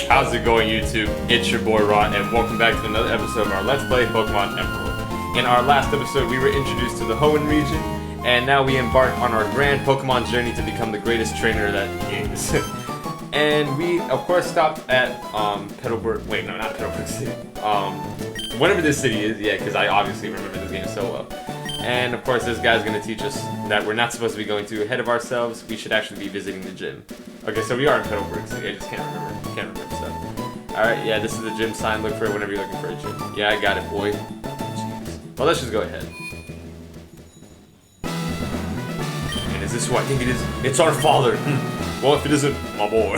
How's it going, YouTube? It's your boy Ron, and welcome back to another episode of our Let's Play Pokemon Emerald. In our last episode, we were introduced to the Hoenn region, and now we embark on our grand Pokemon journey to become the greatest trainer that is. And we, of course, stopped at Petalburg. Wait, no, not Petalburg City. Whatever this city is, yeah, because I obviously remember this game so well. And of course, this guy's gonna teach us that we're not supposed to be going too ahead of ourselves. We should actually be visiting the gym. Okay, so we are in Petalburg City. I just can't remember stuff. All right, yeah, this is the gym sign. Look for it whenever you're looking for a gym. Yeah, I got it, boy. Jeez. Well, let's just go ahead. And is this who I think it is? It's our father. Well, if it isn't, my boy.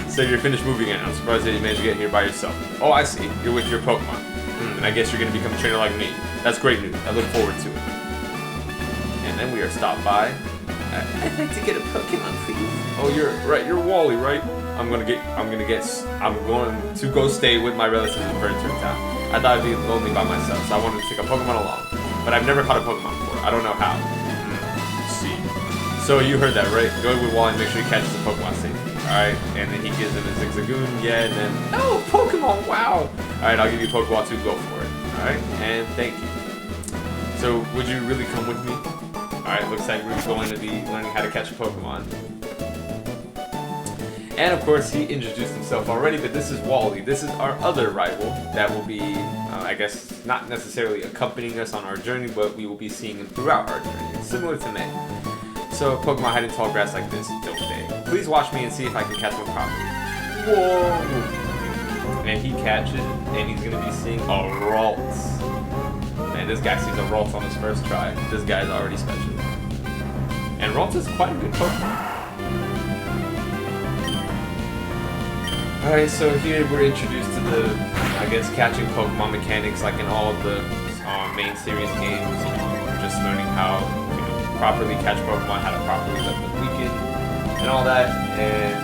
So you're finished moving in. I'm surprised that you managed to get here by yourself. Oh, I see. You're with your Pokemon. And I guess you're gonna become a trainer like me. That's great news. I look forward to it. And then we are stopped by. I'd like to get a Pokemon, please. Oh, you're right. You're Wally, right? I'm going to go stay with my relatives in Furniture Town. I thought I'd be lonely by myself, so I wanted to take a Pokemon along. But I've never caught a Pokemon before. I don't know how. Let's see. So you heard that, right? Go with Wally and make sure he catches the Pokemon safely. Alright, and then he gives him his Zigzagoon, yeah, and then... Oh, Pokemon, wow! Alright, I'll give you Pokeball 2, go for it. Alright, and thank you. So, would you really come with me? Alright, looks like we're going to be learning how to catch a Pokemon. And of course, he introduced himself already, but this is Wally. This is our other rival that will be, I guess, not necessarily accompanying us on our journey, but we will be seeing him throughout our journey. It's similar to May. So, Pokemon hide in tall grass like this, don't they? Please watch me and see if I can catch one properly. Whoa! And he catches, and he's going to be seeing a Ralts. Man, this guy sees a Ralts on his first try. This guy's already special. And Ralts is quite a good Pokemon. Alright, so here we're introduced to the, I guess, catching Pokemon mechanics like in all of the main series games. Just learning how to properly catch Pokemon, how to properly let them weaken, and all that. And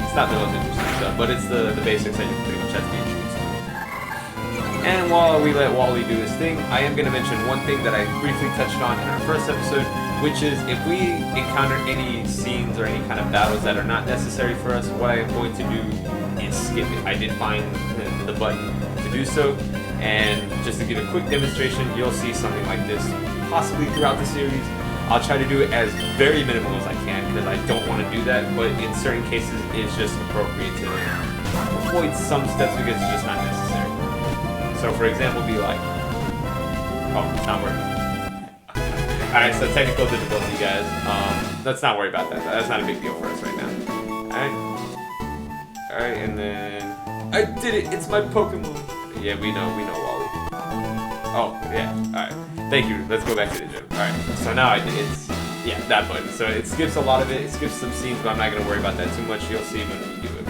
it's not the most interesting stuff, but it's the basics that you pretty much have to be introduced to. And while we let Wally do his thing, I am going to mention one thing that I briefly touched on in our first episode, which is if we encounter any scenes or any kind of battles that are not necessary for us, what I am going to do is skip it. I did find the button to do so, and just to give a quick demonstration, you'll see something like this possibly throughout the series. I'll try to do it as very minimal as I can because I don't want to do that, but in certain cases it's just appropriate to avoid some steps because it's just not necessary. So for example, be like, oh, it's not working. Alright, so technical difficulty, guys. Let's not worry about that. That's not a big deal for us right now. Alright, and then... I did it! It's my Pokemon! Yeah, we know Wally. Oh, yeah, alright. Thank you. Let's go back to the gym. Alright, so now it's... Yeah, that button. So it skips a lot of it. It skips some scenes, but I'm not going to worry about that too much. You'll see when we do it.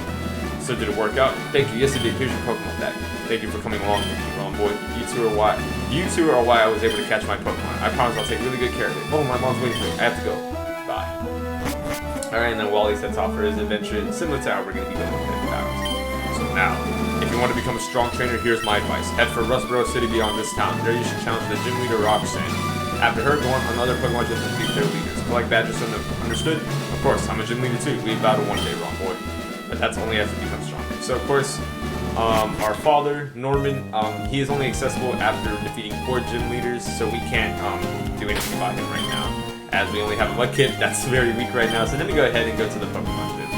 So did it work out? Thank you. Yes, it did. Here's your Pokemon back. Thank you for coming along with me, Ron boy. You two are why I was able to catch my Pokemon. I promise I'll take really good care of it. Oh, my mom's waiting for me. I have to go. Bye. Alright, and then Wally sets off for his adventure, similar to how we're going to be going with ours. So now, if you want to become a strong trainer, here's my advice. Head for Rustboro City beyond this town. There you should challenge the gym leader, Roxanne. After her, go on another Pokemon gym to defeat their leaders. Collect badges from them. Understood? Of course, I'm a gym leader too. We battle one day, Ron boy. But that's only as we become stronger. So of course, our father, Norman, he is only accessible after defeating 4 gym leaders, so we can't do anything about him right now. As we only have a Mudkip, that's very weak right now. So let me go ahead and go to the Pokemon gym.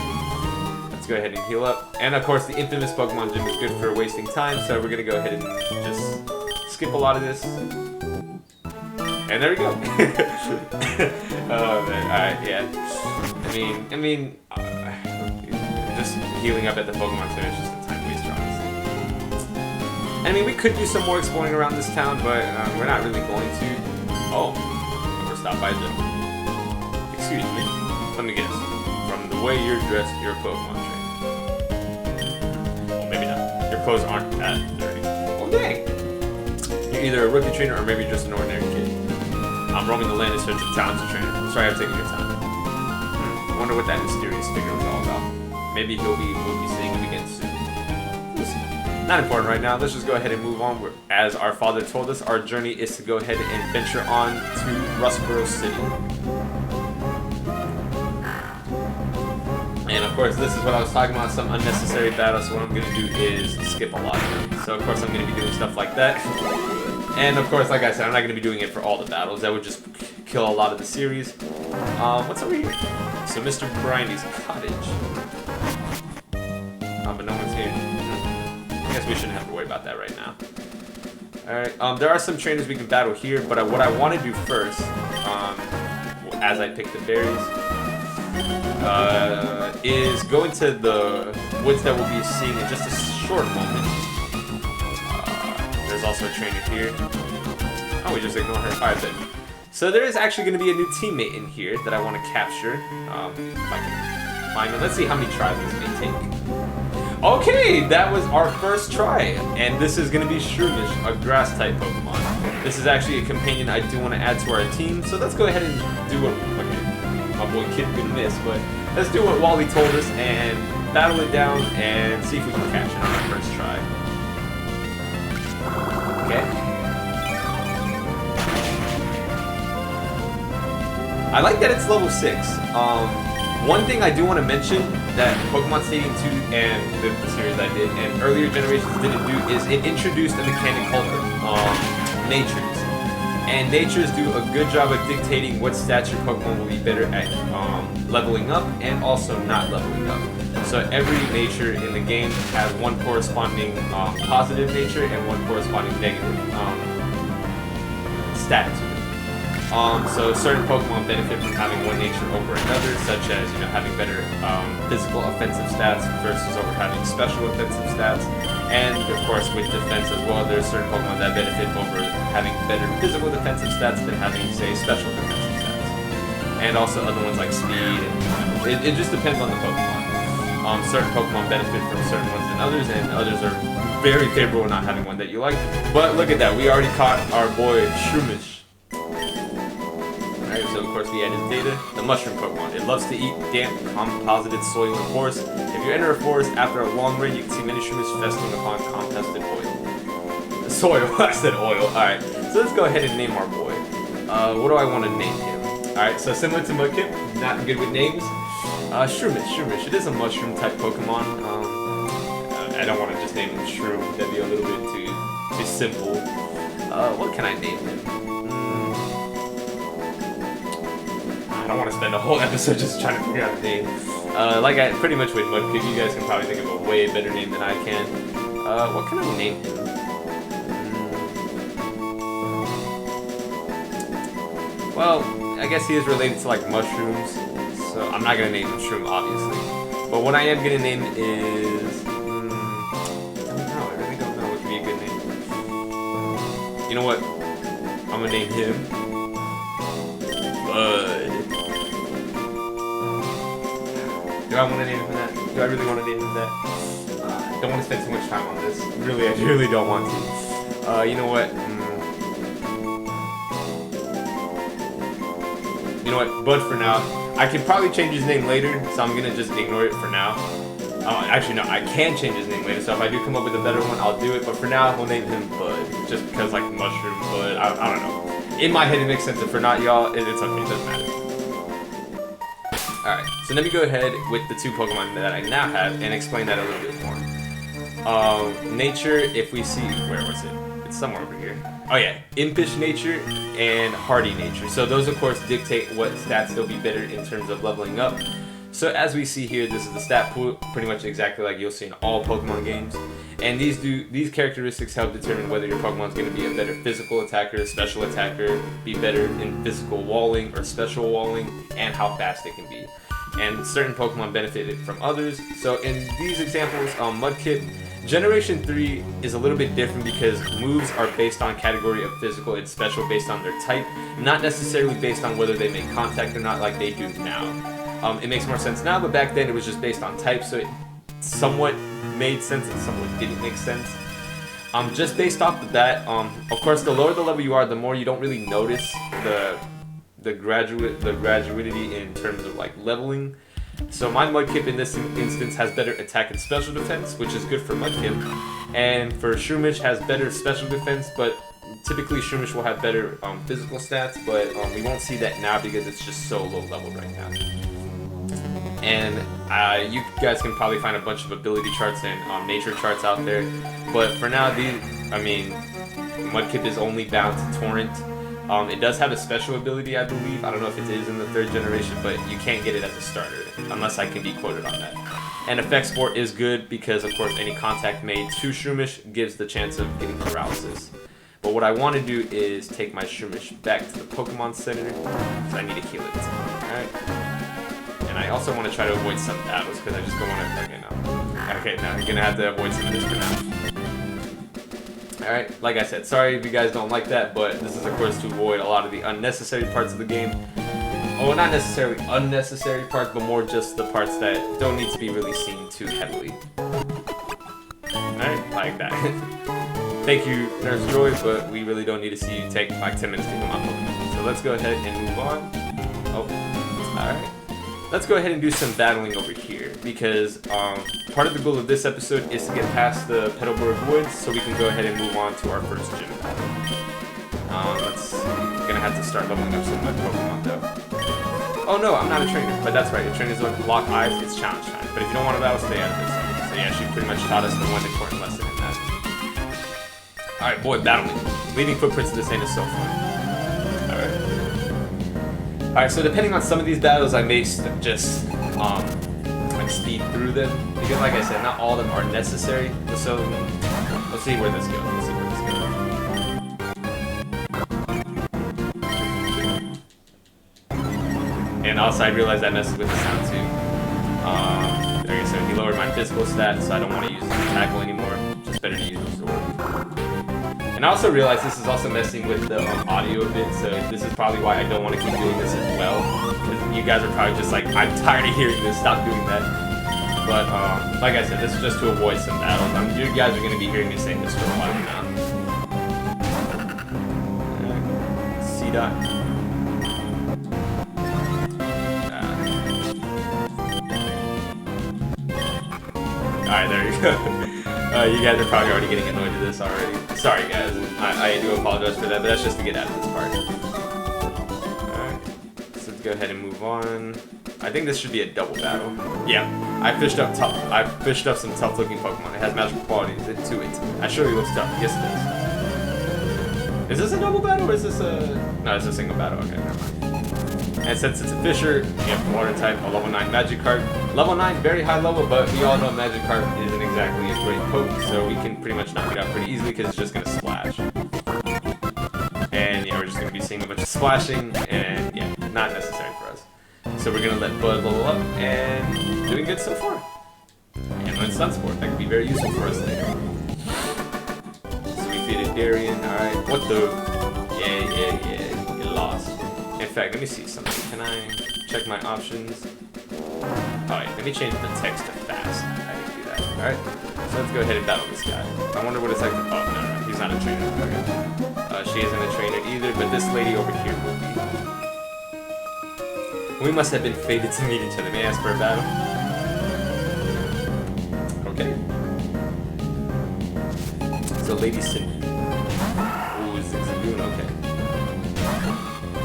Let's go ahead and heal up. And of course, the infamous Pokemon gym is good for wasting time, so we're gonna go ahead and just skip a lot of this. And there we go. Oh man, alright, yeah. I mean, just healing up at the Pokemon Center is just a time waster, honestly. I mean, we could do some more exploring around this town, but we're not really going to. Oh, we're stopped by the... Excuse me. Let me guess. From the way you're dressed, you're a Pokemon trainer. Well, maybe not. Your clothes aren't that dirty. Oh, dang. You're either a rookie trainer or maybe just an ordinary kid. I'm roaming the land in search of talented trainer. Sorry I've taken your time. I wonder what that mysterious figure was all about. Maybe we'll be seeing him again soon. We'll see. Not important right now. Let's just go ahead and move on. As our father told us, our journey is to go ahead and venture on to Rustboro City. And of course, this is what I was talking about, some unnecessary battles. So what I'm going to do is skip a lot of them. So of course I'm going to be doing stuff like that. And of course, like I said, I'm not going to be doing it for all the battles. That would just kill a lot of the series. What's over here? So Mr. Brindy's cottage. But no one's here. I guess we shouldn't have to worry about that right now. Alright, there are some trainers we can battle here, but what I want to do first, as I pick the berries, is go into the woods that we'll be seeing in just a short moment. There's also a trainer here. Oh, we just ignore her. Alright then. So there is actually going to be a new teammate in here that I want to capture. If I can find them. Let's see how many tries this may take. Okay, that was our first try, and this is going to be Shroomish, a grass-type Pokemon. This is actually a companion I do want to add to our team, so let's go ahead and do what, okay, my boy Kid could miss, but let's do what Wally told us and battle it down and see if we can catch it on our first try. Okay. I like that it's level 6. One thing I do want to mention that Pokemon Stadium 2 and the series I did and earlier generations didn't do is it introduced a mechanic called Natures. And Natures do a good job of dictating what stats your Pokemon will be better at leveling up and also not leveling up. So every nature in the game has one corresponding positive nature and one corresponding negative stat to it. So certain Pokemon benefit from having one nature over another, such as having better physical offensive stats versus over having special offensive stats. And of course with defense as well, there's certain Pokemon that benefit over having better physical defensive stats than having, say, special defensive stats. And also other ones like speed. It just depends on the Pokemon. Certain Pokemon benefit from certain ones than others, and others are very favorable not having one that you like. But look at that, we already caught our boy Shroomish. Alright, so of course we add his data. The mushroom Pokemon. It loves to eat damp, composited soil and forest. If you enter a forest after a long rain, you can see many Shroomish festooned upon composted oil. Soil, I said oil. Alright, so let's go ahead and name our boy. What do I want to name him? Alright, so similar to Mudkip, not good with names. Shroomish. It is a mushroom type Pokemon. I don't want to just name him Shroom. That'd be a little bit too simple. What can I name him? I don't want to spend a whole episode just trying to figure out a name. Pretty much with Mudkip, you guys can probably think of a way better name than I can. What can I name him? Well, I guess he is related to like mushrooms, so I'm not gonna name him Shroom, obviously. But what I am gonna name is, I really don't know what would be a good name. You know what? I'm gonna name him Bud. Do I want to name him that? Do I really want to name him that? Don't want to spend too much time on this. Really, I really don't want to. You know what? You know what? Bud for now. I can probably change his name later, so I'm gonna just ignore it for now. Actually, no, I can change his name later, so if I do come up with a better one, I'll do it. But for now, we'll name him Bud, just because like mushroom Bud. I don't know. In my head, it makes sense. If for not, y'all, it's okay. It doesn't matter. Alright, so let me go ahead with the 2 Pokemon that I now have and explain that a little bit more. Nature, if we see, where was it? It's somewhere over here. Oh yeah, Impish Nature and Hardy Nature. So those of course dictate what stats they'll be better in terms of leveling up. So as we see here, this is the stat pool, pretty much exactly like you'll see in all Pokemon games. And these characteristics help determine whether your Pokemon's going to be a better physical attacker, special attacker, be better in physical walling or special walling, and how fast it can be. And certain Pokemon benefited from others. So in these examples, Mudkip, Generation 3 is a little bit different because moves are based on category of physical and special based on their type, not necessarily based on whether they make contact or not like they do now. It makes more sense now, but back then it was just based on type, so it somewhat made sense and somewhat didn't make sense. Just based off of that, of course, the lower the level you are, the more you don't really notice the graduity in terms of like leveling. So my Mudkip in this instance has better attack and special defense, which is good for Mudkip. And for Shroomish has better special defense, but typically Shroomish will have better physical stats, but we won't see that now because it's just so low level right now. And you guys can probably find a bunch of ability charts and nature charts out there. But for now, Mudkip is only bound to Torrent. It does have a special ability, I believe. I don't know if it is in the 3rd generation, but you can't get it as a starter, unless I can be quoted on that. And Effect Sport is good because, of course, any contact made to Shroomish gives the chance of getting paralysis. But what I want to do is take my Shroomish back to the Pokemon Center, so I need to heal it. Alright. And I also want to try to avoid some battles, because I just don't want to... Okay, no, you're going to have to avoid some of this for now. Alright, like I said, sorry if you guys don't like that, but this is of course to avoid a lot of the unnecessary parts of the game. Oh, not necessarily unnecessary parts, but more just the parts that don't need to be really seen too heavily. Alright, like that. Thank you, Nurse Joy, but we really don't need to see you take like 10 minutes to heal my Pokemon. So let's go ahead and move on. Oh, alright. Let's go ahead and do some battling over here, because part of the goal of this episode is to get past the Petalburg Woods, so we can go ahead and move on to our first gym battle. We're gonna have to start leveling up some of my Pokemon though. Oh no, I'm not a trainer, but that's right. If trainers lock eyes, it's challenge time. But if you don't want to battle, stay out of this. So yeah, she pretty much taught us the one important lesson in that. Alright, boy, battling. Leaving footprints in the sand is so fun. Alright. Alright, so depending on some of these battles, I may just like speed through them, because like I said, not all of them are necessary. So let's see where this goes. And also, I realized that messes with the sound too. Like I said, he lowered my physical stats, so I don't want to use the tackle anymore. Just better to use the sword. And I also realized this is also messing with the audio a bit, so this is probably why I don't want to keep doing this as well. Because you guys are probably just like, I'm tired of hearing this, stop doing that. But, like I said, this is just to avoid some battles. You guys are going to be hearing me saying this for a while now. C-Dot. Alright, there you go. You guys are probably already getting annoyed with this already. Sorry guys, I do apologize for that, but that's just to get out of this part. Alright, so let's go ahead and move on. I think this should be a double battle. Yeah, I fished up some tough looking Pokemon. It has magical qualities to it. I sure it looks tough. Yes it does. Is this a double battle or is this a... No, it's a single battle. Okay, never mind. And since it's a Fisher, you have Water type, a level 9 Magikarp. Level 9, very high level, but we all know Magikarp isn't exactly a great poke, so we can pretty much knock it out pretty easily because it's just going to splash. And yeah, we're just going to be seeing a bunch of splashing, and yeah, not necessary for us. So we're going to let Bud level up, and doing good so far. And learn Sunsport, that could be very useful for us later. So we defeated Darien, alright. What the? Yeah, you lost. In fact, let me see something. Can I check my options? Alright, let me change the text to fast. I didn't do that. Alright, so let's go ahead and battle this guy. I wonder what it's like to... Oh, no, he's not a trainer. Okay. She isn't a trainer either, but this lady over here will be. We must have been fated to meet each other. May I ask for a battle? Okay. So, Lady Cindy. Ooh, Zigzagoon, okay.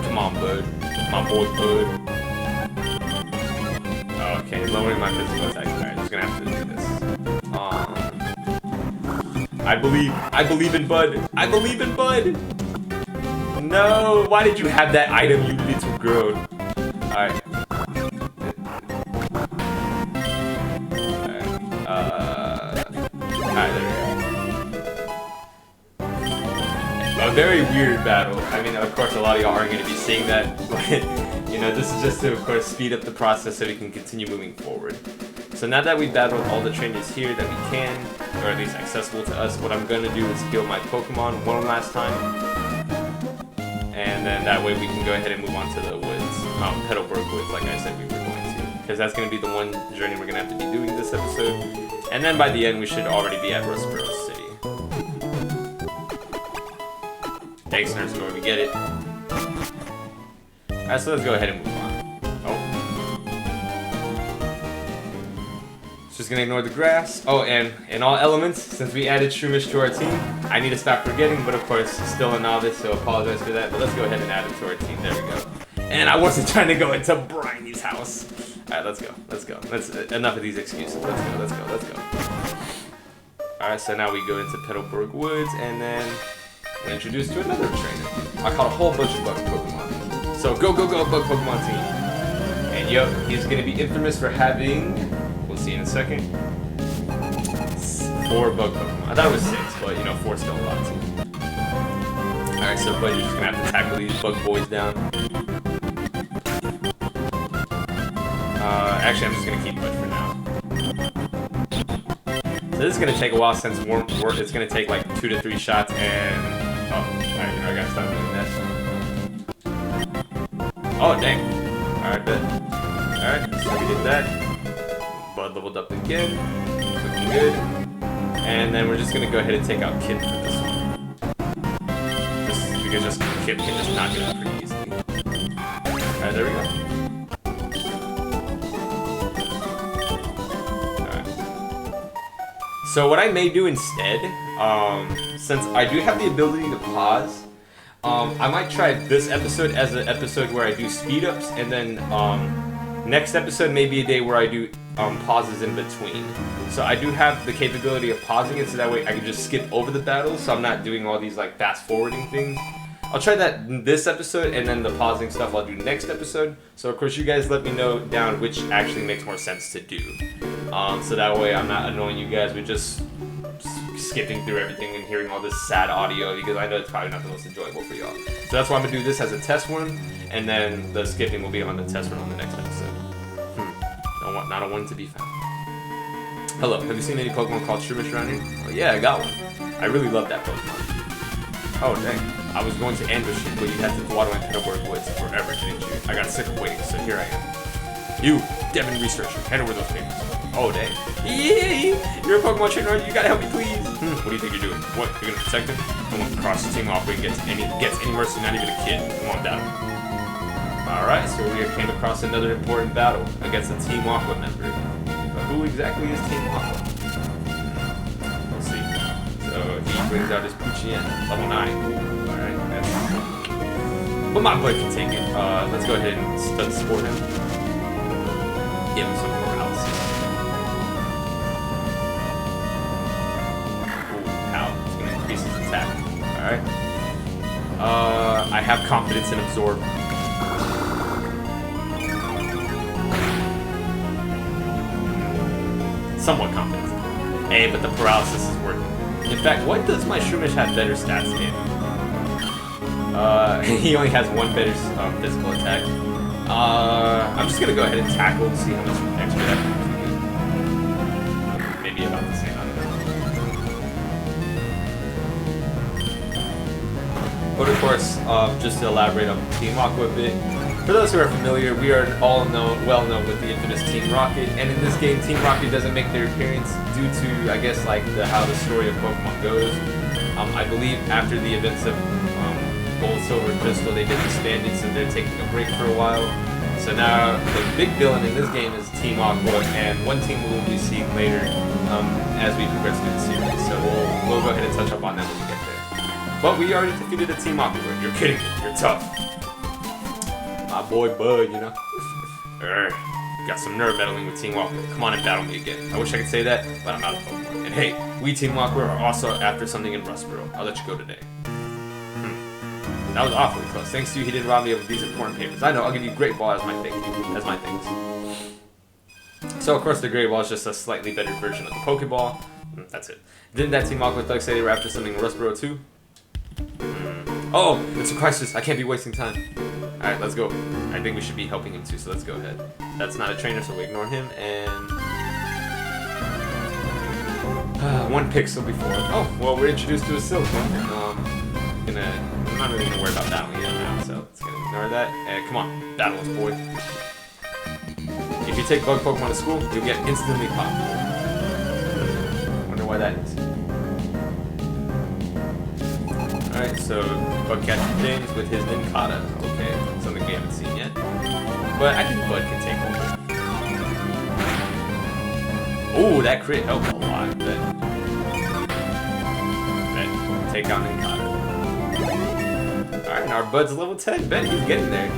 Come on, Bud. My boy, Bud. Okay, lowering my physical attack. Alright, I'm just gonna have to do this. I believe in Bud. I believe in Bud. No, why did you have that item, you little girl? Alright. Alright, there we go. A very weird battle. I mean, of course, a lot of y'all aren't going to be seeing that, but, you know, this is just to, of course, speed up the process so we can continue moving forward. So now that we've battled all the trainers here that we can, or at least accessible to us, what I'm going to do is heal my Pokemon one last time. And then that way we can go ahead and move on to the woods, Petalburg Woods, like I said we were going to. Because that's going to be the one journey we're going to have to be doing this episode. And then by the end, we should already be at Rustboro City. Thanks, Nurse Joy, we get it. Alright, so let's go ahead and move on. Oh. Just gonna ignore the grass. Oh, and in all elements, since we added Shroomish to our team, I need to stop forgetting, but of course, still a novice, so apologize for that. But let's go ahead and add him to our team. There we go. And I wasn't trying to go into Bryony's house. Alright, let's go. Let's go. Enough of these excuses. Let's go. Alright, so now we go into Petalburg Woods, and then we're introduced to another trainer. I caught a whole bunch of bug Pokemon. So go, bug Pokemon team. And yup, he's gonna be infamous for having, we'll see in a second, 4 bug Pokemon. I thought it was 6, but you know, 4's still a lot too. Alright, so Bud, you're just gonna have to tackle these bug boys down. Actually, I'm just gonna keep Bud for now. So this is gonna take a while since it's gonna take like 2 to 3 shots and... Oh, alright, I gotta stop doing that. Oh, dang. Alright, bet. Alright, so we did that. Bud leveled up again. Looking good. And then we're just gonna go ahead and take out Kip for this one. Just Kip can just knock it out pretty easily. Alright, there we go. Alright. So what I may do instead, since I do have the ability to pause, I might try this episode as an episode where I do speed ups, and then next episode may be a day where I do pauses in between. So I do have the capability of pausing it, so that way I can just skip over the battles, so I'm not doing all these like fast forwarding things. I'll try that in this episode, and then the pausing stuff I'll do next episode. So of course you guys let me know down which actually makes more sense to do. So that way I'm not annoying you guys with just skipping through everything and hearing all this sad audio, because I know it's probably not the most enjoyable for y'all. So that's why I'm going to do this as a test run, and then the skipping will be on the test run on the next episode. Not a one to be found. Hello, have you seen any Pokemon called Shroomish around here? Oh yeah, I got one. I really love that Pokemon. Oh dang. I was going to ambush you, but you had to water my Petalburg Woods forever, didn't you? I got sick of waiting, so here I am. You, Devon researcher, hand over those papers. Oh dang. Yay! You're a Pokemon trainer, you gotta help me please! What do you think you're doing? What, you're gonna protect him? I won't cross the team Aqua and gets any mercy, not even a kid. Come on down. Alright, so we came across another important battle against a Team Aqua member. But who exactly is Team Aqua? Let's see. So he brings out his Poochien, level 9. Alright, that's... But my boy can take it. Let's go ahead and stun sport him. Give him some paralysis. Ooh, how? It's gonna increase his attack. Alright. I have confidence in Absorb. Somewhat confident. Hey, but the paralysis is working. In fact, what does my Shroomish have better stats in? He only has 1 better physical attack. I'm just gonna go ahead and tackle to see how much extra that can do. Maybe about the same, I don't know. But of course, just to elaborate on Team Aqua a bit, for those who are familiar, we are all well known with the infamous Team Rocket, and in this game, Team Rocket doesn't make their appearance due to, I guess, like how the story of Pokemon goes. I believe after the events of Gold, Silver, Crystal, they did disband it, so they're taking a break for a while. So now the big villain in this game is Team Aqua, and one team we will be seeing later as we progress through the series. So we'll go ahead and touch up on that when we get there. But we already defeated a Team Aqua. You're kidding me. You're tough. My boy Bud, you know. Got some nerve battling with Team Aqua. Come on and battle me again. I wish I could say that, but I'm out of Pokemon. And hey, we Team Aqua are also after something in Rustboro. I'll let you go today. That was awfully close. Thanks to you, he didn't rob me of these important papers. I know, I'll give you Great Ball as my thing. As my things. So of course the Great Ball is just a slightly better version of the Pokeball. That's it. Didn't that Team Aqua Thug say they were after something in Rustboro too? Oh, it's a crisis. I can't be wasting time. Alright, let's go. I think we should be helping him too, so let's go ahead. That's not a trainer, so we ignore him, and... 1 pixel before. Oh, well, we're introduced to a Silicon. I'm not really gonna worry about battling it now, so let's ignore that. Come on, battle us, boy. If you take bug Pokemon to school, you'll get instantly popped. Wonder why that is. Alright, so Bud catching things with his Nincada. Okay, something we haven't seen yet. But I think Bud can take over. Ooh, that crit helped a lot. But take out Nincada. Alright, and our Bud's level 10. Bet he's getting there.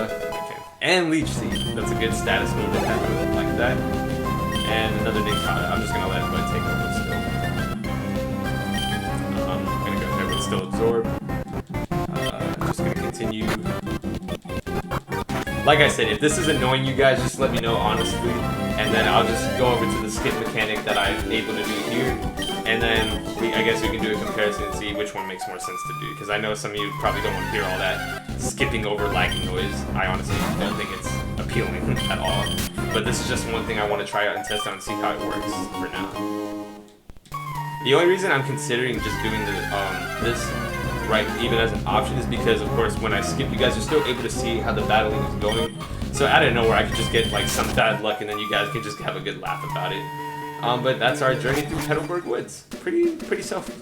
Okay. And Leech Seed. That's a good status move to have like that. And another Ninkata. I'm just gonna let Bud take over still. I'm gonna go ahead with Still Absorb. Just gonna continue. Like I said, if this is annoying you guys, just let me know honestly. And then I'll just go over to the skip mechanic that I'm able to do here. And then I guess we can do a comparison and see which one makes more sense to do. Because I know some of you probably don't want to hear all that skipping over lagging noise. I honestly don't think it's appealing at all. But this is just one thing I want to try out and test out and see how it works for now. The only reason I'm considering just doing this right even as an option is because, of course, when I skip, you guys are still able to see how the battling is going. So out of nowhere, I could just get like some bad luck, and then you guys can just have a good laugh about it. But that's our journey through Petalburg Woods. Pretty simple.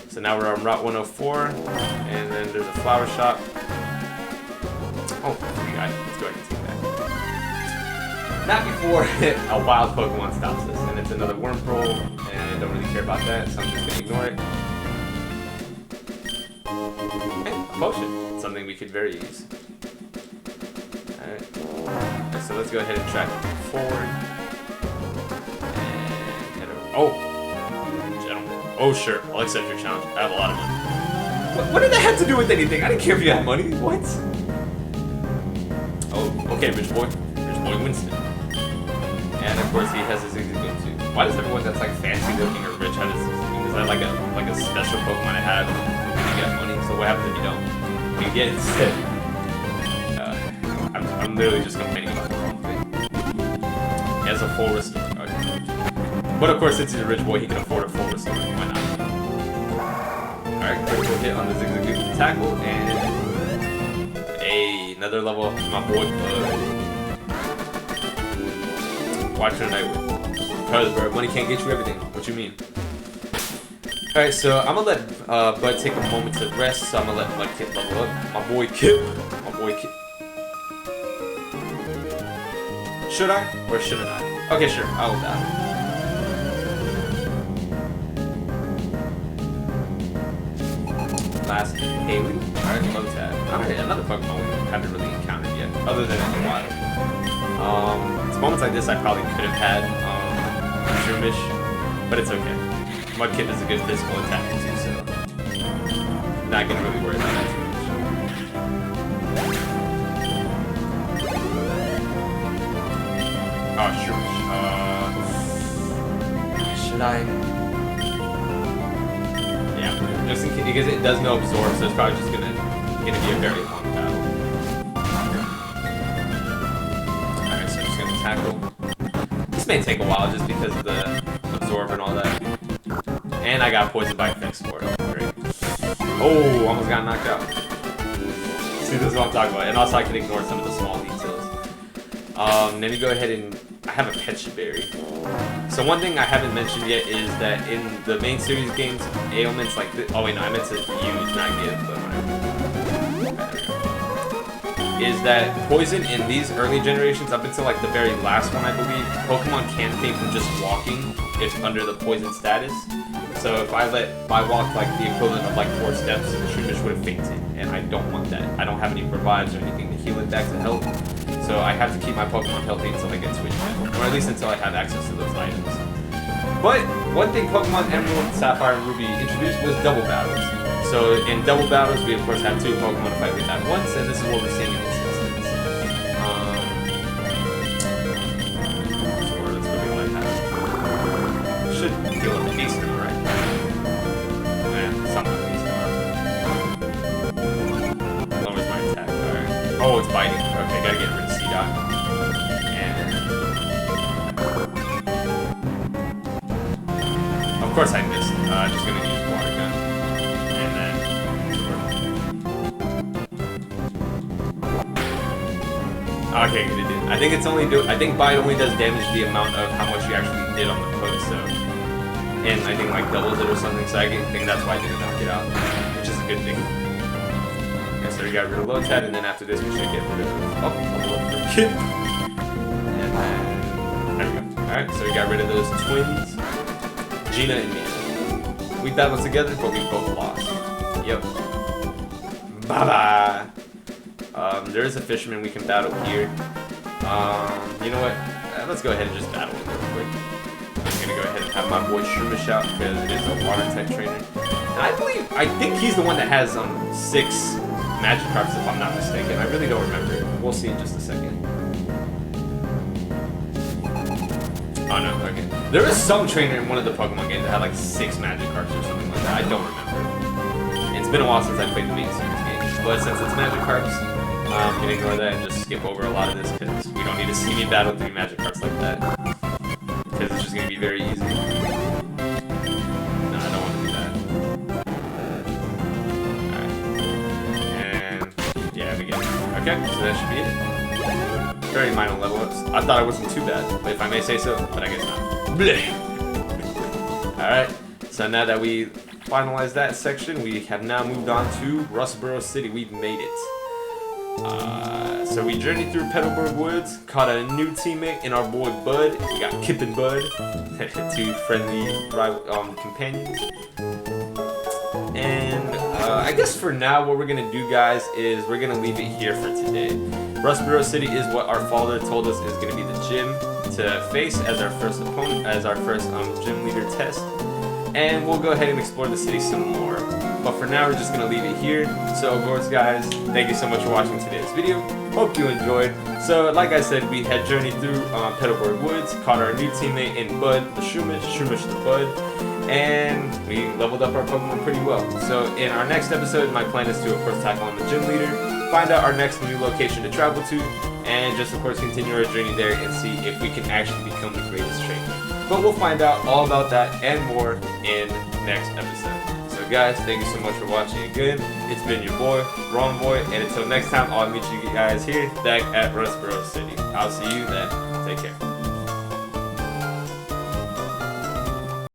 So now we're on Route 104, and then there's a flower shop. Oh, we got it. Let's go ahead and take that. Not before a wild Pokemon stops us, and it's another Wurmpearl, and I don't really care about that, so I'm just gonna ignore it. And a potion, something we could very use. Alright, so let's go ahead and track forward. Oh, gentlemen. Oh, sure. I'll accept your challenge. I have a lot of money. What did that have to do with anything? I didn't care if you had money. What? Oh, okay, rich boy. Rich boy Winston. And of course, he has his Zigzagoon too. Why does everyone that's like fancy looking or rich have his Zigzagoon? Is that like a special Pokemon I have? You get money. So what happens if you don't? You get instead. I'm literally just complaining about the wrong thing. He has a full restore. Okay. But of course, since he's a rich boy, he can afford a full restore. Why not? Alright, critical hit on the Zigzagoon tackle, and another level up to my boy Bud. Watch your night with. Because bro, money can't get you everything. What you mean? Alright, so I'm gonna let Bud take a moment to rest, so I'm gonna let Mudkip level up. My boy Kip. Should I? Or shouldn't I? Okay, sure. I'll die. Last Haley. Alright, Lotad. Alright, another Pokemon we haven't really encountered yet, other than in the wild. It's moments like this I probably could have had Shroomish, but it's okay. Mudkip is a good physical attacker too, so not gonna really worry about that too much. Oh, Shroomish. Should I? Just in case, because it does no absorb, so it's probably just gonna be a very long battle. Alright, so I'm just gonna tackle. This may take a while just because of the absorb and all that. And I got poisoned by effects for it. Great. Oh, almost got knocked out. See, this is what I'm talking about. And also I can ignore some of the small details. Then you go ahead and I have a Petcha Berry. So one thing I haven't mentioned yet is that in the main series games, ailments like this, oh wait, no, I meant to use, not give, but whatever. Is that poison in these early generations, up until like the very last one, I believe, Pokemon can faint from just walking if under the poison status. So if I walked like the equivalent of like 4 steps, the Shroomish would have fainted, and I don't want that. I don't have any revives or anything to heal it back to health. So I have to keep my Pokemon healthy until I get switched in, or at least until I have access to those items. But one thing Pokemon Emerald, Sapphire, and Ruby introduced was double battles. So in double battles, we of course have 2 Pokemon to fight with at once, and this is what we're seeing in this instance. So let's go get like that. Should heal up the beast now, right? Something beast. Lowers my attack. Alright. Oh, it's biting. Okay, gotta get rid of C-Dot. And of course I missed. I'm just gonna use Water Gun. And then okay, good, it did. I think it's only I think Bite only does damage the amount of how much you actually did on the post, so and I think like doubles it or something, so I think that's why I didn't knock it out. Which is a good thing. Okay, so we got rid of Lotad, and then after this we should get rid of level up for Kip. And then there we go. Alright, so we got rid of those twins. Gina and Mina. We battled together, but we both lost. Yep. Bye-bye. there is a fisherman we can battle here. You know what? Let's go ahead and just battle him real quick. I'm gonna go ahead and have my boy Shroomish out because it is a water type trainer. And I think he's the one that has 6 Magikarps if I'm not mistaken. I really don't remember. We'll see in just a second. Oh no, okay. There was some trainer in one of the Pokemon games that had like 6 Magikarps or something like that. I don't remember. It's been a while since I played the main series games. But since it's Magikarps, I'm gonna ignore that and just skip over a lot of this because we don't need to see me battle 3 Magikarps like that. Because it's just gonna be very easy. No, I don't want to do that. Alright. And yeah, we get it. Okay, so that should be it. Very minor level ups. I thought it wasn't too bad, but if I may say so, but I guess not. Bleh. Alright, so now that we finalized that section, we have now moved on to Rustboro City. We've made it. So we journeyed through Petalburg Woods, caught a new teammate in our boy Bud. We got Kip and Bud, 2 friendly companions. And I guess for now, what we're gonna do, guys, is we're gonna leave it here for today. Rustboro City is what our father told us is gonna be the gym to face as our first opponent, as our first gym leader test. And we'll go ahead and explore the city some more. But for now, we're just gonna leave it here. So, of course, guys, thank you so much for watching today's video. Hope you enjoyed. So, like I said, we had journeyed through Petalburg Woods, caught our new teammate in Bud, the Shroomish the Bud, and we leveled up our Pokemon pretty well. So, in our next episode, my plan is to, of course, tackle on the gym leader, find out our next new location to travel to, and just, of course, continue our journey there and see if we can actually become the greatest trainer. But we'll find out all about that and more in next episode. So guys, thank you so much for watching again. It's been your boy, Wrong Boy, and until next time, I'll meet you guys here back at Rustboro City. I'll see you then. Take care.